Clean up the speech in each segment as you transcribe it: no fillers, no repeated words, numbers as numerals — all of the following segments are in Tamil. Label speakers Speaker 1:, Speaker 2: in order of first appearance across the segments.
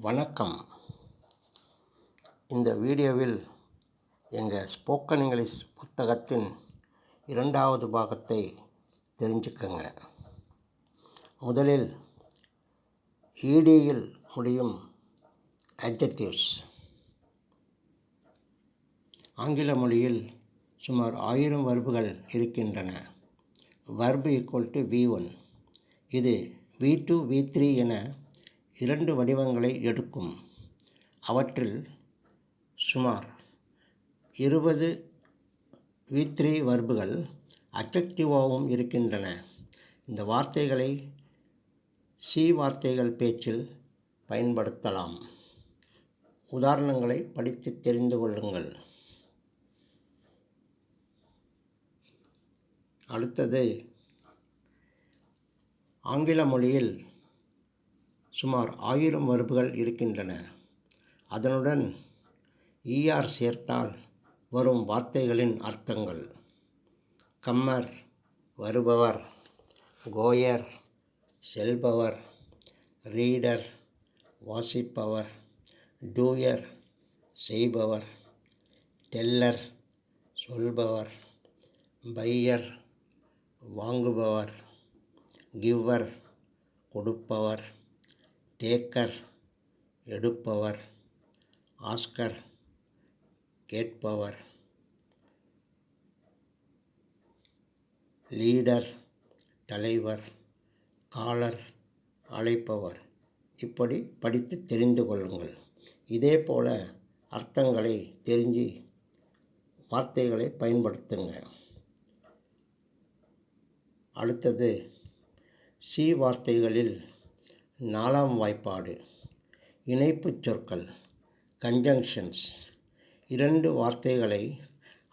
Speaker 1: வணக்கம். இந்த வீடியோவில் எங்கள் ஸ்போக்கன் இங்கிலீஷ் புத்தகத்தின் 2வது பாகத்தை தெரிஞ்சுக்கங்க. முதலில் ஈடியில் முடியும் அட்ஜெக்டிவ்ஸ். ஆங்கில மொழியில் சுமார் 1000 வர்புகள் இருக்கின்றன. Verb = V1. இது V2, V3 என 2 வடிவங்களை எடுக்கும். அவற்றில் சுமார் 20 V3 வர்புகள் அட்ஜெக்டிவாகவும் இருக்கின்றன. இந்த வார்த்தைகளை வார்த்தைகள் பேச்சில் பயன்படுத்தலாம். உதாரணங்களை படித்து தெரிந்து கொள்ளுங்கள். அடுத்தது, ஆங்கில மொழியில் சுமார் 1000 வர்புகள் இருக்கின்றன. அதனுடன் ER சேர்த்தால் வரும் வார்த்தைகளின் அர்த்தங்கள்: கம்மர் வருபவர், கோயர் செல்பவர், ரீடர் வாசிப்பவர், டூயர் செய்பவர், டெல்லர் சொல்பவர், பையர் வாங்குபவர், கிவ்வர் கொடுப்பவர், டேக்கர் எடுப்பவர், ஆஸ்கர் கேட்பவர், லீடர் தலைவர், காலர் அழைப்பவர். இப்படி படித்து தெரிந்து கொள்ளுங்கள். இதேபோல அர்த்தங்களை தெரிஞ்சு வார்த்தைகளை பயன்படுத்துங்க. அடுத்தது, வார்த்தைகளில் 4ஆம் வாய்ப்பாடு. இணைப்புச் சொற்கள், கன்ஜங்ஷன்ஸ். 2 வார்த்தைகளை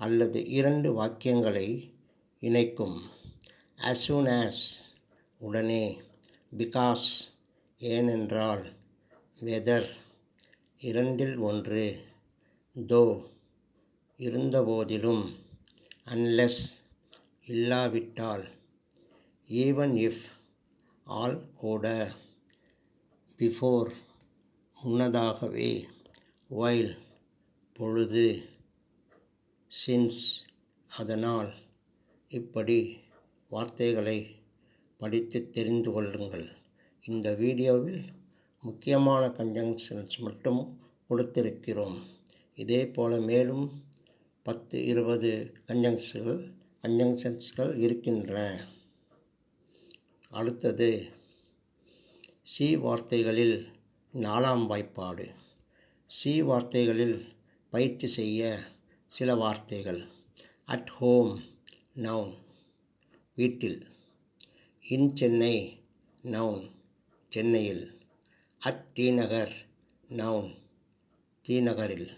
Speaker 1: அல்லது 2 வாக்கியங்களை இணைக்கும். as soon as உடனே, because ஏனென்றால், whether இரண்டில் ஒன்று, though இருந்தபோதிலும், unless இல்லாவிட்டால், even if ஆல் கூட, before முன்னதாகவே, while பொழுது, since அதனால். இப்படி வார்த்தைகளை படித்து தெரிந்து கொள்ளுங்கள். இந்த வீடியோவில் முக்கியமான கன்ஜங்ஷன்ஸ் மட்டும் கொடுத்திருக்கிறோம். இதேபோல் மேலும் 10-20 கன்ஜங்ஷன்ஸ்கள் இருக்கின்றன. அடுத்தது, வார்த்தைகளில் 4ஆம் வாய்ப்பாடு. வார்த்தைகளில் பயிற்சி செய்ய சில வார்த்தைகள்: அட் ஹோம் நவுன் வீட்டில், இன் சென்னை நவுன் சென்னையில், at T Nagar noun T நகரில்,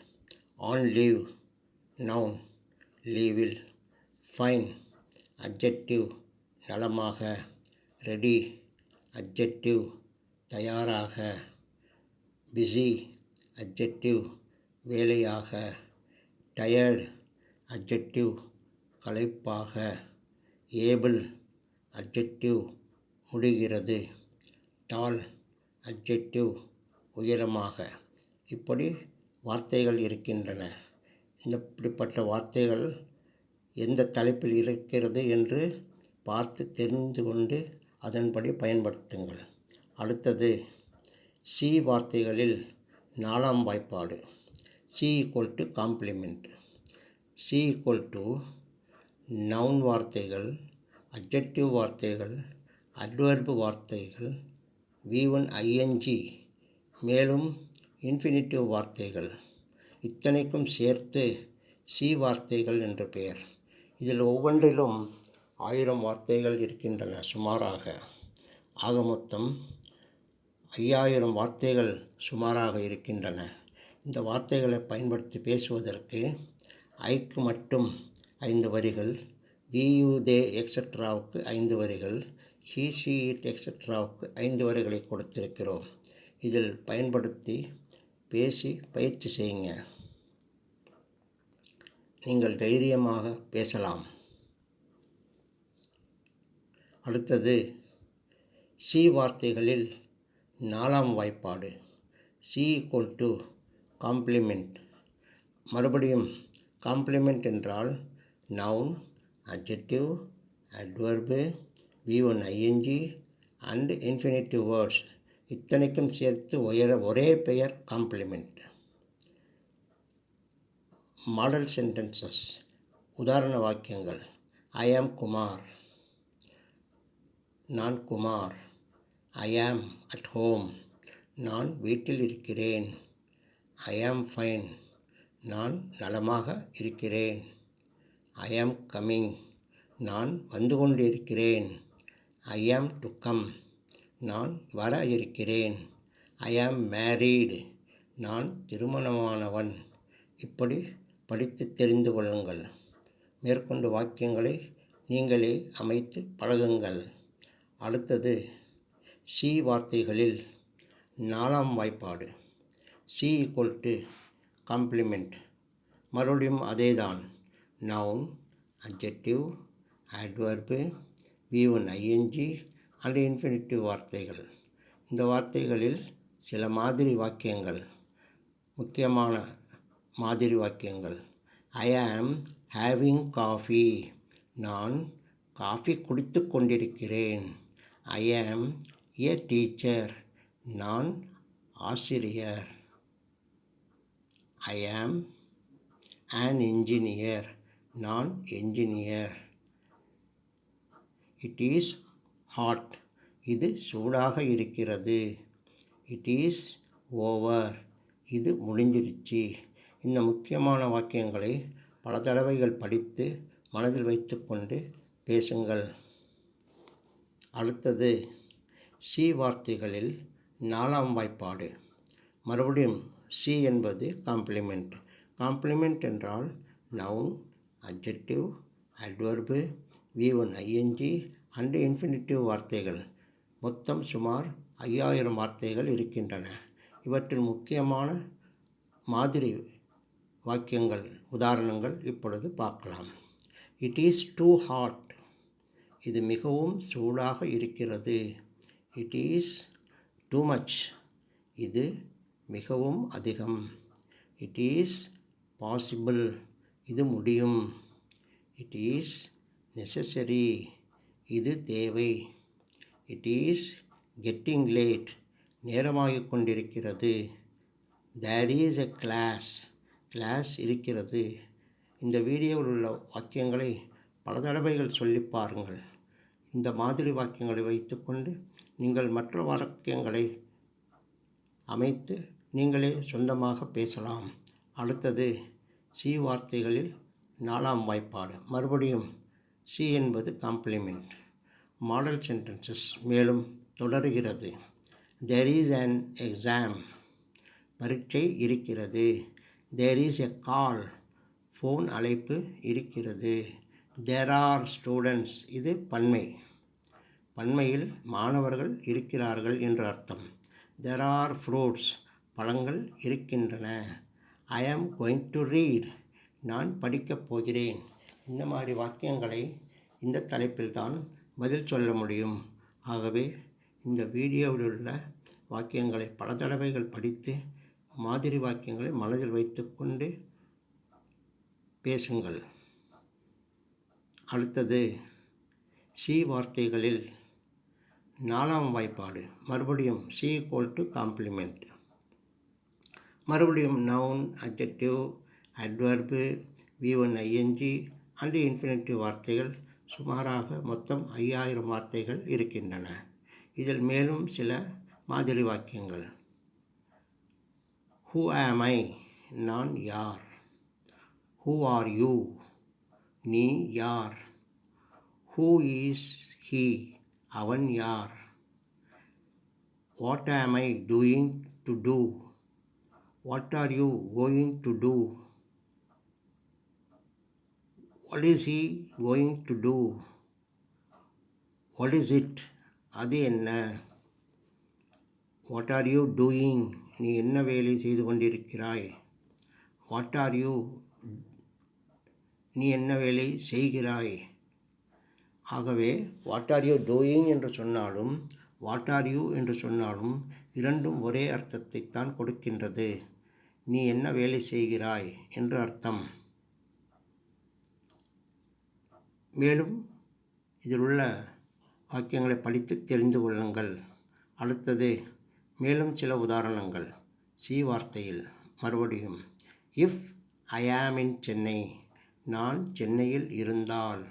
Speaker 1: ஆன் லீவ் நவுன் லீவில், ஃபைன் அட்ஜெக்டிவ் நலமாக, ரெடி அட்ஜெக்டிவ் தயாராக, பிஸி அட்ஜெக்டிவ் வேலையாக, டயர்டு அட்ஜெக்டிவ் களைப்பாக, ஏபிள் அட்ஜெக்டிவ் முடிகிறது, டால் அட்ஜெக்டிவ் உயரமாக. இப்படி வார்த்தைகள் இருக்கின்றன. இப்படிப்பட்ட வார்த்தைகள் எந்த தலைப்பில் இருக்கிறது என்று பார்த்து தெரிந்து கொண்டு அதன்படி பயன்படுத்துங்கள். அடுத்தது, வார்த்தைகளில் 4ஆம் வாய்ப்பாடு. = காம்ப்ளிமெண்ட். நவுன் வார்த்தைகள், அட்ஜெக்டிவ் வார்த்தைகள், அட்வர்பு வார்த்தைகள், V1 ING, மேலும் இன்ஃபினிட்டிவ் வார்த்தைகள். இத்தனைக்கும் சேர்த்து வார்த்தைகள் என்று பெயர். இதில் ஒவ்வொன்றிலும் 1000 வார்த்தைகள் இருக்கின்றன சுமாராக. ஆக மொத்தம் 5000 வார்த்தைகள் சுமாராக இருக்கின்றன. இந்த வார்த்தைகளை பயன்படுத்தி பேசுவதற்கு ஐக்கு மட்டும் 5 வரிகள், VU they எக்ஸெட்ராவுக்கு 5 வரிகள், he she it எக்ஸெட்ராவுக்கு 5 வரிகளை கொடுத்திருக்கிறோம். இதில் பயன்படுத்தி பேசி பயிற்சி செய்யுங்க. நீங்கள் தைரியமாக பேசலாம். அடுத்தது, வார்த்தைகளில் 4ஆம் வாய்ப்பாடு. C equal to complement. மறுபடியும் காம்ப்ளிமெண்ட் என்றால் noun, adjective, adverb, V1 ing and infinitive words இத்தனைக்கும் சேர்த்து ஒரே பெயர் காம்ப்ளிமெண்ட். மாடல் சென்டென்சஸ், உதாரண வாக்கியங்கள். ஐ ஆம் குமார், நான் குமார். ஐ ஆம் அட் ஹோம், நான் வீட்டில் இருக்கிறேன். ஐ ஆம் ஃபைன், நான் நலமாக இருக்கிறேன். ஐ ஆம் கம்மிங், நான் வந்து கொண்டிருக்கிறேன். ஐ ஆம் டு கம், நான் வர இருக்கிறேன். ஐ ஆம் மேரீடு, நான் திருமணமானவன். இப்படி படித்து தெரிந்து கொள்ளுங்கள். மேற்கொண்டு வாக்கியங்களை நீங்களே அமைத்து பழகுங்கள். அடுத்தது சி வார்த்தைகளில் 4ஆம் வாய்ப்பாடு. C equal to complement. மறுபடியும் அதேதான். Noun, adjective, adverb, V1 ing and infinitive வார்த்தைகள். இந்த வார்த்தைகளில் சில மாதிரி வாக்கியங்கள், முக்கியமான மாதிரி வாக்கியங்கள். ஐ ஆம் ஹேவிங் காஃபி, நான் காஃபி குடித்து கொண்டிருக்கிறேன். ஐ ஆம் ஏ டீச்சர், நான் ஆசிரியர். ஐ ஆம் an engineer, நான் என்ஜினியர். இட் இஸ் ஹாட், இது சூடாக இருக்கிறது. இட் இஸ் ஓவர், இது முடிஞ்சிருச்சு. இந்த முக்கியமான வாக்கியங்களை பல தடவைகள் படித்து மனதில் வைத்து கொண்டு பேசுங்கள். அடுத்தது சி வார்த்தைகளில் 4ஆம் வாய்ப்பாடு. மறுபடியும் சி என்பது காம்ப்ளிமெண்ட். காம்ப்ளிமெண்ட் என்றால் noun, adjective, adverb, V1 ing and infinitive வார்த்தைகள். மொத்தம் சுமார் 5000 வார்த்தைகள் இருக்கின்றன. இவற்றில் முக்கியமான மாதிரி வாக்கியங்கள், உதாரணங்கள் இப்பொழுது பார்க்கலாம். இட் இஸ் டூ ஹாட், இது மிகவும் சூடாக இருக்கிறது. இட் இஸ் டூ மச், இது மிகவும் அதிகம். இட் இஸ் பாசிபிள், இது முடியும். இட் இஸ் நெசசரி, இது தேவை. இட் இஸ் கெட்டிங் லேட், நேரமாகிக் கொண்டிருக்கிறது. There is a class, class இருக்கிறது. இந்த வீடியோவில் உள்ள வாக்கியங்களை பல தடவைகள் சொல்லி பாருங்கள். இந்த மாதிரி வாக்கியங்களை வைத்துக்கொண்டு நீங்கள் மற்ற வாக்கியங்களை அமைத்து நீங்களே சொந்தமாக பேசலாம். அடுத்தது சி வார்த்தைகளில் 4ஆம் வாய்ப்பாடு. மறுபடியும் சி என்பது காம்ப்ளிமெண்ட். மாடல் சென்டென்சஸ் மேலும் தொடர்கிறது. தேர் இஸ் அன் எக்ஸாம், பரீட்சை இருக்கிறது. தேர் இஸ் எ கால், ஃபோன் அழைப்பு இருக்கிறது. தேர் ஆர் ஸ்டூடெண்ட்ஸ், இது பன்மை. பன்மையில் மாணவர்கள் இருக்கிறார்கள் என்று அர்த்தம். தேர் ஆர் ஃப்ரூட்ஸ், பழங்கள் இருக்கின்றன. ஐ ஆம் கோயிங் டு ரீட், நான் படிக்கப் போகிறேன். இந்த மாதிரி வாக்கியங்களை இந்த தலைப்பில் தான் பதில் சொல்ல முடியும். ஆகவே இந்த வீடியோவில் உள்ள வாக்கியங்களை பல தடவைகள் படித்து மாதிரி வாக்கியங்களை மனதில் வைத்துக்கொண்டு பேசுங்கள். அடுத்தது சி வார்த்தைகளில் 4ஆம் வாய்ப்பாடு. மறுபடியும் சி ஈக்குவல் டு காம்ப்ளிமெண்ட். மறுபடியும் noun, adjective, adverb, V1 ing and infinitive வார்த்தைகள். சுமாராக மொத்தம் 5000 வார்த்தைகள் இருக்கின்றன. இதில் மேலும் சில மாதிரி வாக்கியங்கள். ஹூ ஆம் ஐ, நான் யார். ஹூ ஆர் யூ, நீ யார். ஹூ இஸ் ஹீ, அவன் யார். What am I doing to do, what are you going to do. What is he going to do. What is it, அது என்ன. வாட் ஆர் யூ டூயிங், நீ என்ன வேலை செய்து கொண்டிருக்கிறாய். வாட் ஆர் யூ, நீ என்ன வேலை செய்கிறாய். ஆகவே வாட் ஆர் யூ டூயிங் என்று சொன்னாலும் வாட் ஆர் யூ என்று சொன்னாலும் இரண்டும் ஒரே அர்த்தத்தைத்தான் கொடுக்கின்றது. நீ என்ன வேலை செய்கிறாய் என்று அர்த்தம். மேலும் இதில் உள்ள வாக்கியங்களை படித்து தெரிந்து கொள்ளுங்கள். அடுத்தது மேலும் சில உதாரணங்கள். சி வார்த்தையில் மறுபடியும் இஃப் ஐ ஆம் இன் சென்னை, நான் சென்னையில் இருந்தால்.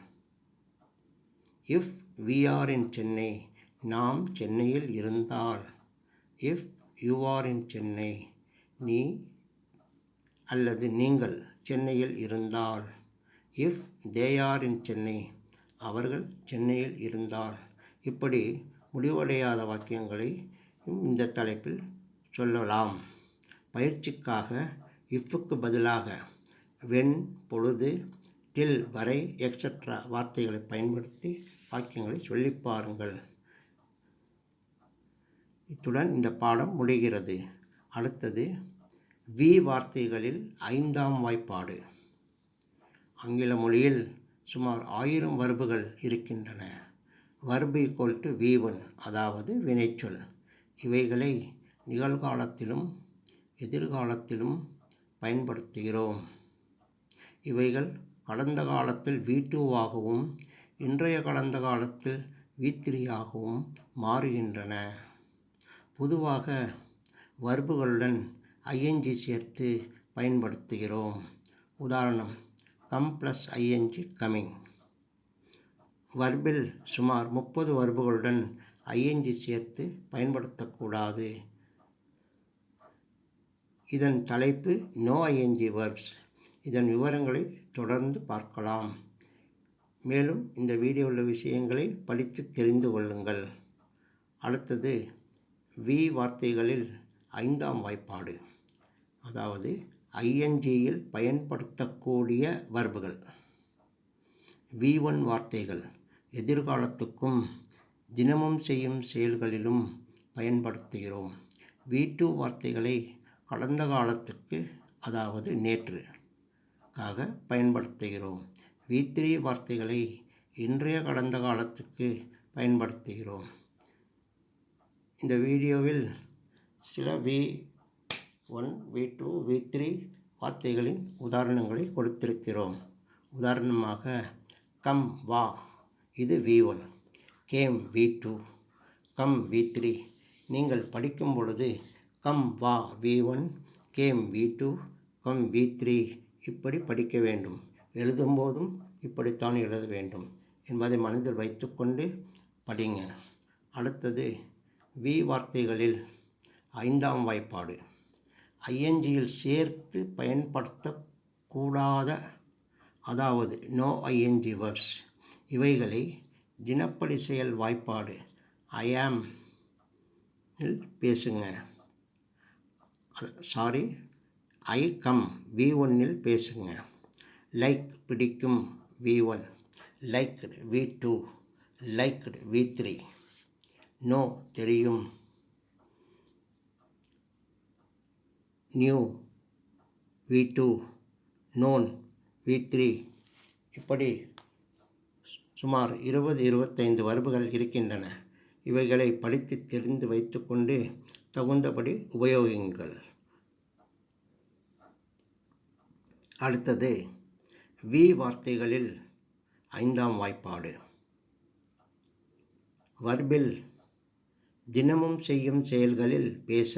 Speaker 1: இஃப் வி ஆர் இன் சென்னை, நாம் சென்னையில் இருந்தால். இஃப் யூ ஆர் இன் சென்னை, நீ அல்லது நீங்கள் சென்னையில் இருந்தால். இஃப் தே ஆர் இன் சென்னை, அவர்கள் சென்னையில் இருந்தால். இப்படி முடிவடையாத வாக்கியங்களை இந்த தலைப்பில் சொல்லலாம். பயிற்சிக்காக இஃப்க்கு பதிலாக வென், பொழுது, டில் வரை எக்ஸெட்ரா வார்த்தைகளை பயன்படுத்தி வாக்கியங்களை சொல்லி பாருங்கள். இத்துடன் இந்த பாடம் முடிகிறது. அடுத்தது வி வார்த்தைகளில் 5ஆம் வாய்ப்பாடு. ஆங்கில மொழியில் சுமார் 1000 வர்புகள் இருக்கின்றன. வர்பு ஈக்குவல் டு V1, அதாவது வினைச்சொல். இவைகளை நிகழ்காலத்திலும் எதிர்காலத்திலும் பயன்படுத்துகிறோம். இவைகள் கடந்த காலத்தில் V2ஆகவும் இன்றைய கடந்த காலத்தில் V3 ஆகவும் மாறுகின்றன. பொதுவாக வர்புகளுடன் ING சேர்த்து பயன்படுத்துகிறோம். உதாரணம், கம் ப்ளஸ் ING கமிங். வர்பில் சுமார் 30 வர்புகளுடன் ING சேர்த்து பயன்படுத்தக்கூடாது. இதன் தலைப்பு நோ ING verbs. இதன் விவரங்களை தொடர்ந்து பார்க்கலாம். மேலும் இந்த வீடியோ உள்ள விஷயங்களை படித்து தெரிந்து கொள்ளுங்கள். அடுத்தது வி வார்த்தைகளில் 5ஆம் வாய்ப்பாடு, அதாவது INGயில் பயன்படுத்தக்கூடிய வர்புகள். V1 வார்த்தைகள் எதிர்காலத்துக்கும் தினமும் செய்யும் செயல்களிலும் பயன்படுத்துகிறோம். V2 வார்த்தைகளை கடந்த காலத்துக்கு, அதாவது நேற்றுக்காக பயன்படுத்துகிறோம். V3 வார்த்தைகளை இன்றைய கடந்த காலத்துக்கு பயன்படுத்துகிறோம். இந்த வீடியோவில் சில V1, V2, V3 வார்த்தைகளின் உதாரணங்களை கொடுத்திருக்கிறோம். உதாரணமாக கம் வா, இது V1. Game V2, come V3. நீங்கள் படிக்கும் பொழுது கம் வா V1, game V2, come V3 இப்படி படிக்க வேண்டும். எழுதும்போதும் இப்படித்தான் எழுத வேண்டும் என்பதை மனதில் வைத்துக்கொண்டு படிங்க. அடுத்தது வி வார்த்தைகளில் 5ஆம் வாய்ப்பாடு. INGயில் சேர்த்து பயன்படுத்தக்கூடாத, அதாவது நோ ING verbs. இவைகளை தினப்படி செயல் வாய்ப்பாடு ஐ ஆம் இல் பேசுங்க. ஐ கம் V1இல் பேசுங்க. லைக் பிடிக்கும் V1, liked V2, liked V3. Know தெரியும், நியூ V2, நோன் V3. இப்படி சுமார் 20-25 வர்புகள் இருக்கின்றன. இவைகளை படித்து தெரிந்து வைத்துக்கொண்டு தகுந்தபடி உபயோகியுங்கள். அடுத்தது வி வார்த்தைகளில் 5ஆம் வாய்ப்பாடு. வர்பில் தினமும் செய்யும் செயல்களில் பேச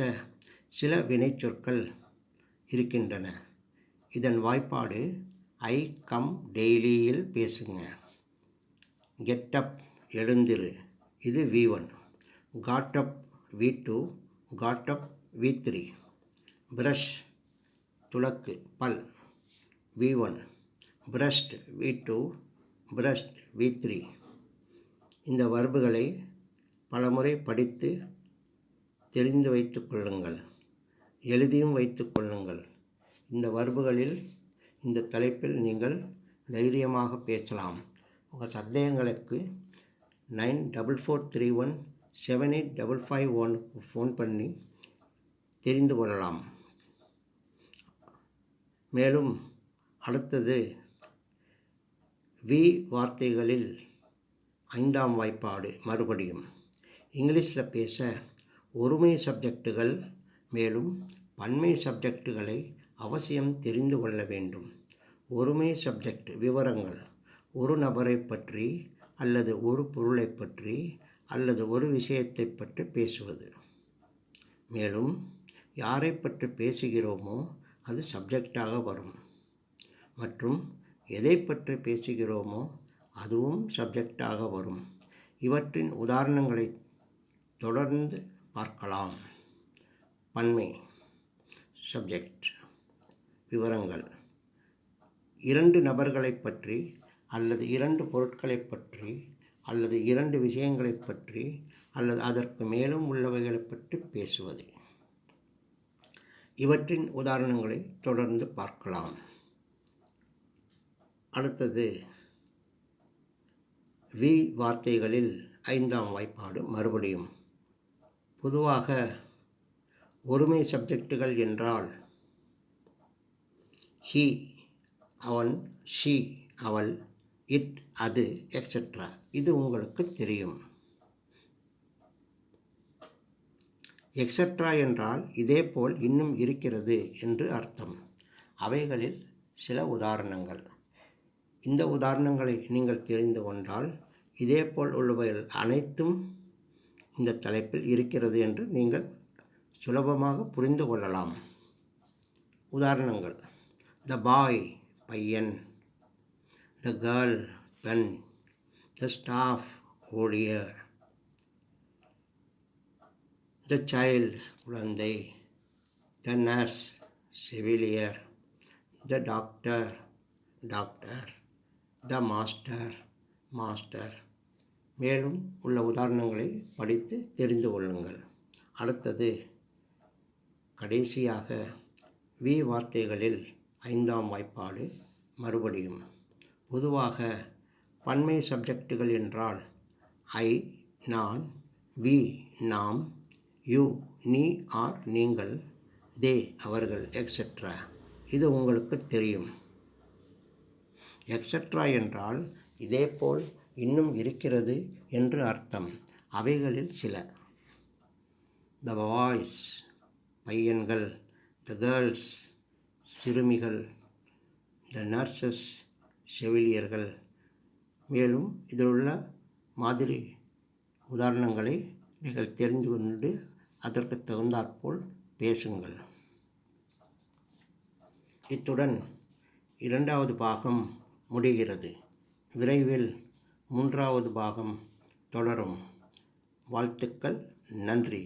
Speaker 1: சில வினைச்சொற்கள் இருக்கின்றன. இதன் வாய்ப்பாடு ஐ கம் டெய்லியில் பேசுங்க. கெட்டப் எழுந்திரு, இது V1. காட்டப் V2, காட்டப் V3. பிரஷ் துலக்கு பல், V1. Brushed V2, brushed V3. இந்த வர்புகளை பலமுறை படித்து தெரிந்து வைத்து கொள்ளுங்கள். எழுதியும் வைத்து கொள்ளுங்கள். இந்த வர்புகளில் இந்த தலைப்பில் நீங்கள் தைரியமாக பேசலாம். உங்கள் சந்தேகங்களுக்கு 9443178551 ஃபோன் பண்ணி தெரிந்து கொள்ளலாம். மேலும் அடுத்தது வி வார்த்தைகளில் 5ஆம் வாய்ப்பாடு. மறுபடியும் இங்கிலீஷில் பேச ஒருமை சப்ஜெக்டுகள் மேலும் பன்மை சப்ஜெக்டுகளை அவசியம் தெரிந்து கொள்ள வேண்டும். ஒருமை சப்ஜெக்ட் விவரங்கள் ஒரு நபரை பற்றி அல்லது ஒரு பொருளை பற்றி அல்லது ஒரு விஷயத்தை பற்றி பேசுவது. மேலும் யாரை பற்றி பேசுகிறோமோ அது சப்ஜெக்டாக வரும். மற்றும் எதை பற்றி பேசுகிறோமோ அதுவும் சப்ஜெக்டாக வரும். இவற்றின் உதாரணங்களை தொடர்ந்து பார்க்கலாம். பன்மை சப்ஜெக்ட் விவரங்கள் இரண்டு நபர்களை பற்றி அல்லது இரண்டு பொருட்களை பற்றி அல்லது இரண்டு விஷயங்களை பற்றி அல்லது அதற்கு மேலும் உள்ளவைகளை பற்றி பேசுவது. இவற்றின் உதாரணங்களை தொடர்ந்து பார்க்கலாம். அடுத்தது வி வார்த்தைகளில் 5ஆம் வாய்ப்பாடு மறுபடியும். பொதுவாக ஒருமை சப்ஜெக்டுகள் என்றால் ஹி அவன், ஷி அவள், இட் அது, எக்ஸெட்ரா. இது உங்களுக்கு தெரியும். எக்ஸெட்ரா என்றால் இதேபோல் இன்னும் இருக்கிறது என்று அர்த்தம். அவைகளில் சில உதாரணங்கள். இந்த உதாரணங்களை நீங்கள் தெரிந்து கொண்டால் இதேபோல் உள்ளவைகள் அனைத்தும் இந்த தலைப்பில் இருக்கிறது என்று நீங்கள் சுலபமாக புரிந்து கொள்ளலாம். உதாரணங்கள்: த பாய் பையன், த கேர்ள் பெண், த ஸ்டாஃப் ஊழியர், த சைல்டு குழந்தை, த நர்ஸ் செவிலியர், the doctor doctor, the master master. மேலும் உள்ள உதாரணங்களை படித்து தெரிந்து கொள்ளுங்கள். அடுத்தது கடைசியாக வி வார்த்தைகளில் 5ஆம் வாய்ப்பாடு மறுபடியும். பொதுவாக பன்மை சப்ஜெக்டுகள் என்றால் ஐ நான், வி நாம், யூ நீ ஆர் நீங்கள், தே அவர்கள், எக்ஸெட்ரா. இது உங்களுக்கு தெரியும். எக்ஸெட்ரா என்றால் இதேபோல் இன்னும் இருக்கிறது என்று அர்த்தம். அவைகளில் சில: த பாய்ஸ் பையன்கள், த கேர்ள்ஸ் சிறுமிகள், த நர்சஸ் செவிலியர்கள். மேலும் இதிலுள்ள மாதிரி உதாரணங்களை நீங்கள் தெரிந்து கொண்டு அதற்கு தகுந்தாற்போல் பேசுங்கள். இத்துடன் 2வது பாகம் முடிகிறது. விரைவில் 3வது பாகம் தொடரும். வாழ்த்துக்கள். நன்றி.